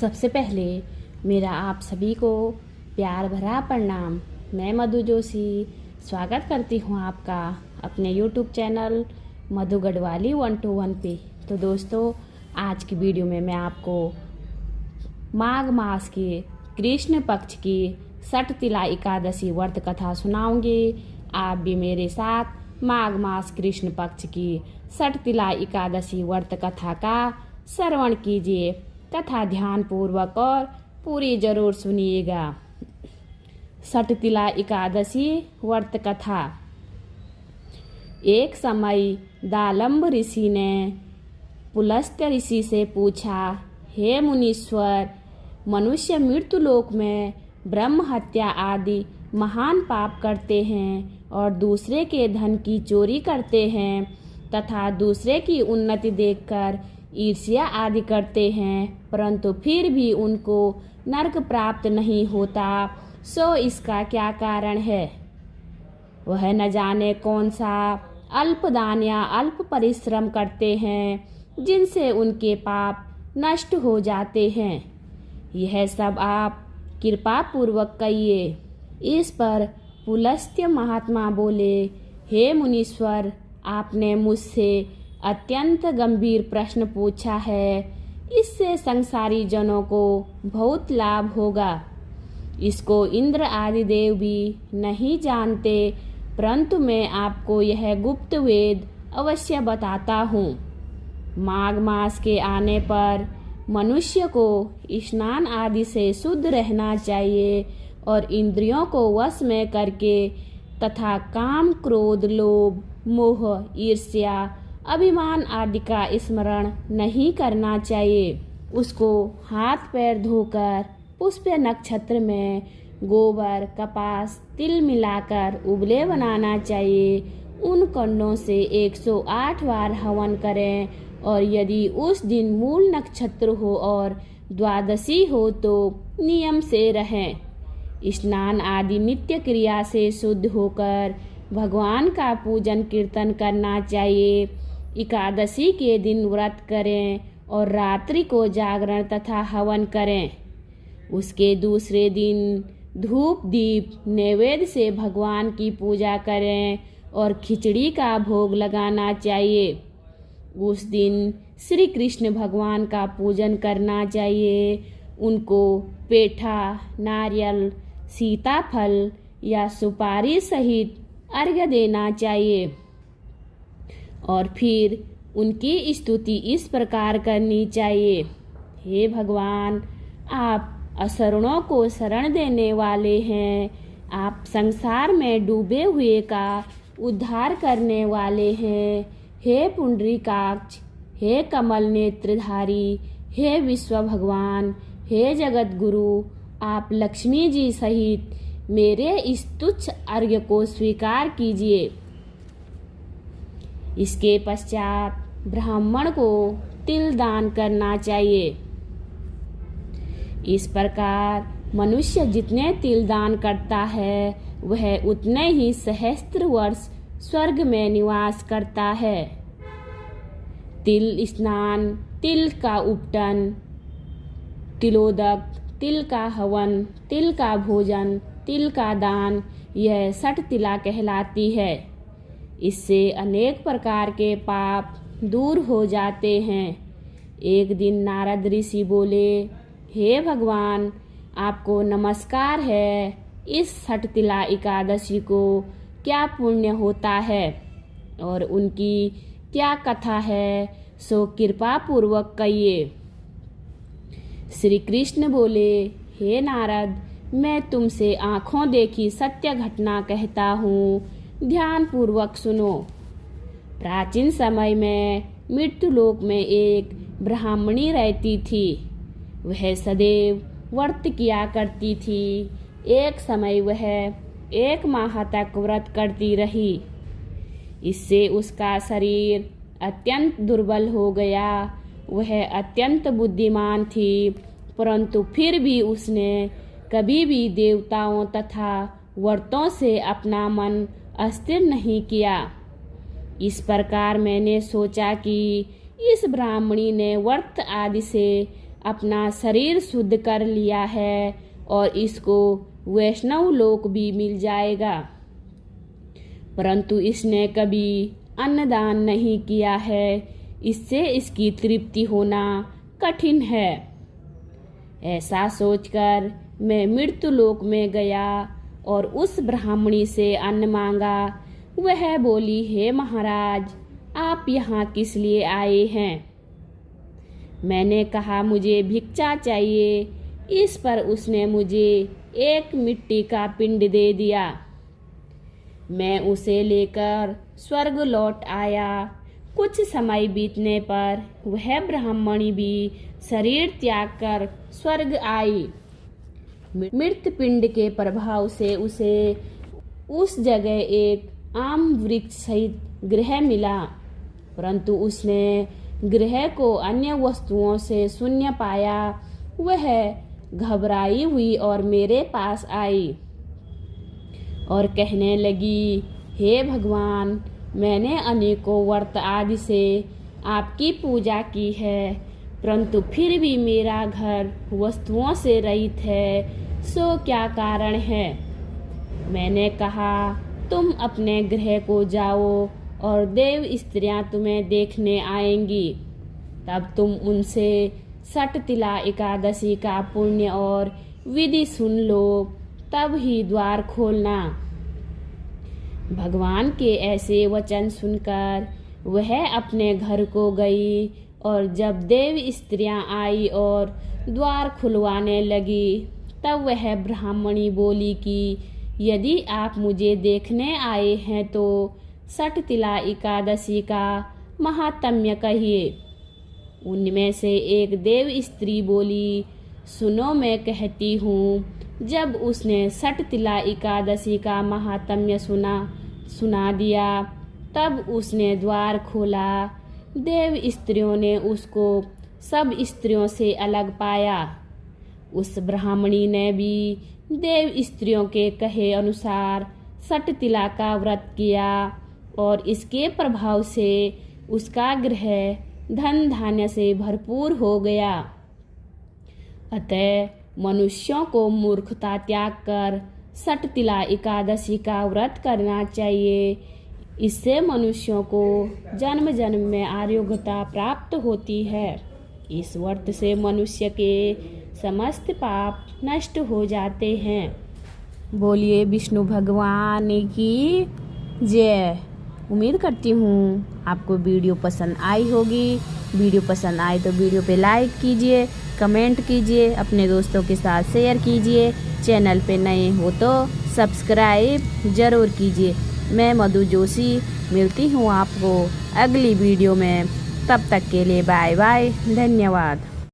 सबसे पहले मेरा आप सभी को प्यार भरा प्रणाम। मैं मधु जोशी स्वागत करती हूँ आपका अपने YouTube चैनल मधु गढ़वाली 121 पे। तो दोस्तों, आज की वीडियो में मैं आपको माघ मास के कृष्ण पक्ष की षटतिला एकादशी व्रत कथा सुनाऊंगी। आप भी मेरे साथ माघ मास कृष्ण पक्ष की षटतिला एकादशी व्रत कथा का श्रवण कीजिए। कथा ध्यान पूर्वक और पूरी जरूर सुनिएगा। षटतिला एकादशी व्रत कथा। एक समय दालंब ऋषि ने पुलस्त्य ऋषि से पूछा, हे मुनीश्वर, मनुष्य मृत्युलोक में ब्रह्म हत्या आदि महान पाप करते हैं और दूसरे के धन की चोरी करते हैं तथा दूसरे की उन्नति देखकर ईर्ष्या आदि करते हैं, परंतु फिर भी उनको नरक प्राप्त नहीं होता, सो इसका क्या कारण है? वह न जाने कौन सा अल्प दान या अल्प परिश्रम करते हैं जिनसे उनके पाप नष्ट हो जाते हैं। यह सब आप कृपा पूर्वक कहिए। इस पर पुलस्त्य महात्मा बोले, हे मुनीश्वर, आपने मुझसे अत्यंत गंभीर प्रश्न पूछा है। इससे संसारी जनों को बहुत लाभ होगा। इसको इंद्र आदि देव भी नहीं जानते, परंतु मैं आपको यह गुप्त वेद अवश्य बताता हूँ। माघ मास के आने पर मनुष्य को स्नान आदि से शुद्ध रहना चाहिए और इंद्रियों को वश में करके तथा काम, क्रोध, लोभ, मोह, ईर्ष्या, अभिमान आदि का स्मरण नहीं करना चाहिए। उसको हाथ पैर धोकर पुष्य नक्षत्र में गोबर, कपास, तिल मिलाकर उबले बनाना चाहिए। उन कंडों से 108 बार हवन करें और यदि उस दिन मूल नक्षत्र हो और द्वादशी हो तो नियम से रहें। स्नान आदि नित्य क्रिया से शुद्ध होकर भगवान का पूजन कीर्तन करना चाहिए। एकादशी के दिन व्रत करें और रात्रि को जागरण तथा हवन करें। उसके दूसरे दिन धूप दीप नैवेद्य से भगवान की पूजा करें और खिचड़ी का भोग लगाना चाहिए। उस दिन श्री कृष्ण भगवान का पूजन करना चाहिए। उनको पेठा, नारियल, सीताफल या सुपारी सहित अर्घ्य देना चाहिए और फिर उनकी स्तुति इस प्रकार करनी चाहिए, हे भगवान, आप असरणों को शरण देने वाले हैं। आप संसार में डूबे हुए का उद्धार करने वाले हैं। हे पुंडरीकाक्ष, हे कमल नेत्रधारी, हे विश्व भगवान, हे जगत गुरु, आप लक्ष्मी जी सहित मेरे इस तुच्छ अर्घ्य को स्वीकार कीजिए। इसके पश्चात ब्राह्मण को तिल दान करना चाहिए। इस प्रकार मनुष्य जितने तिल दान करता है वह उतने ही सहस्त्र वर्ष स्वर्ग में निवास करता है। तिल स्नान, तिल का उपटन, तिलोदक, तिल का हवन, तिल का भोजन, तिल का दान, यह षटतिला कहलाती है। इससे अनेक प्रकार के पाप दूर हो जाते हैं। एक दिन नारद ऋषि बोले, हे भगवान, आपको नमस्कार है। इस षटतिला एकादशी को क्या पुण्य होता है और उनकी क्या कथा है, सो कृपा पूर्वक कहिए। श्री कृष्ण बोले, हे नारद, मैं तुमसे आँखों देखी सत्य घटना कहता हूँ, ध्यान पूर्वक सुनो। प्राचीन समय में मृत्युलोक में एक ब्राह्मणी रहती थी। वह सदैव व्रत किया करती थी। एक समय वह 1 माह तक व्रत करती रही। इससे उसका शरीर अत्यंत दुर्बल हो गया। वह अत्यंत बुद्धिमान थी, परंतु फिर भी उसने कभी भी देवताओं तथा व्रतों से अपना मन अस्थिर नहीं किया। इस प्रकार मैंने सोचा कि इस ब्राह्मणी ने व्रत आदि से अपना शरीर शुद्ध कर लिया है और इसको वैष्णव लोक भी मिल जाएगा, परंतु इसने कभी अन्नदान नहीं किया है, इससे इसकी तृप्ति होना कठिन है। ऐसा सोचकर मैं मृत्यु लोक में गया और उस ब्राह्मणी से अन्न मांगा। वह बोली, हे महाराज, आप यहाँ किस लिए आए हैं? मैंने कहा, मुझे भिक्षा चाहिए। इस पर उसने मुझे एक मिट्टी का पिंड दे दिया। मैं उसे लेकर स्वर्ग लौट आया। कुछ समय बीतने पर वह ब्राह्मणी भी शरीर त्याग कर स्वर्ग आई। मृत पिंड के प्रभाव से उसे उस जगह एक आम वृक्ष सहित गृह मिला, परंतु उसने गृह को अन्य वस्तुओं से शून्य पाया। वह घबराई हुई और मेरे पास आई और कहने लगी, हे भगवान, मैंने अनेकों व्रत आदि से आपकी पूजा की है, परंतु फिर भी मेरा घर वस्तुओं से रहित है, सो क्या कारण है? मैंने कहा, तुम अपने गृह को जाओ और देव स्त्रियां तुम्हें देखने आएंगी। तब तुम उनसे सटतिला एकादशी का पुण्य और विधि सुन लो, तब ही द्वार खोलना। भगवान के ऐसे वचन सुनकर वह अपने घर को गई और जब देव स्त्रियां आई और द्वार खुलवाने लगी, तब वह ब्राह्मणी बोली कि यदि आप मुझे देखने आए हैं तो सटतिला एकादशी का महात्म्य कहिए। उनमें से एक देव स्त्री बोली, सुनो, मैं कहती हूँ। जब उसने सटतिला एकादशी का महात्म्य सुना दिया, तब उसने द्वार खोला। देव स्त्रियों ने उसको सब स्त्रियों से अलग पाया। उस ब्राह्मणी ने भी देव स्त्रियों के कहे अनुसार सटतिला का व्रत किया और इसके प्रभाव से उसका गृह धन धान्य से भरपूर हो गया। अतः मनुष्यों को मूर्खता त्याग कर सटतिला एकादशी का व्रत करना चाहिए। इससे मनुष्यों को जन्म जन्म में आरोग्यता प्राप्त होती है। इस व्रत से मनुष्य के समस्त पाप नष्ट हो जाते हैं। बोलिए विष्णु भगवान की जय। उम्मीद करती हूँ आपको वीडियो पसंद आई होगी। वीडियो पसंद आए तो वीडियो पे लाइक कीजिए, कमेंट कीजिए, अपने दोस्तों के साथ शेयर कीजिए। चैनल पे नए हो तो सब्सक्राइब ज़रूर कीजिए। मैं मधु जोशी मिलती हूँ आपको अगली वीडियो में। तब तक के लिए बाय बाय, धन्यवाद।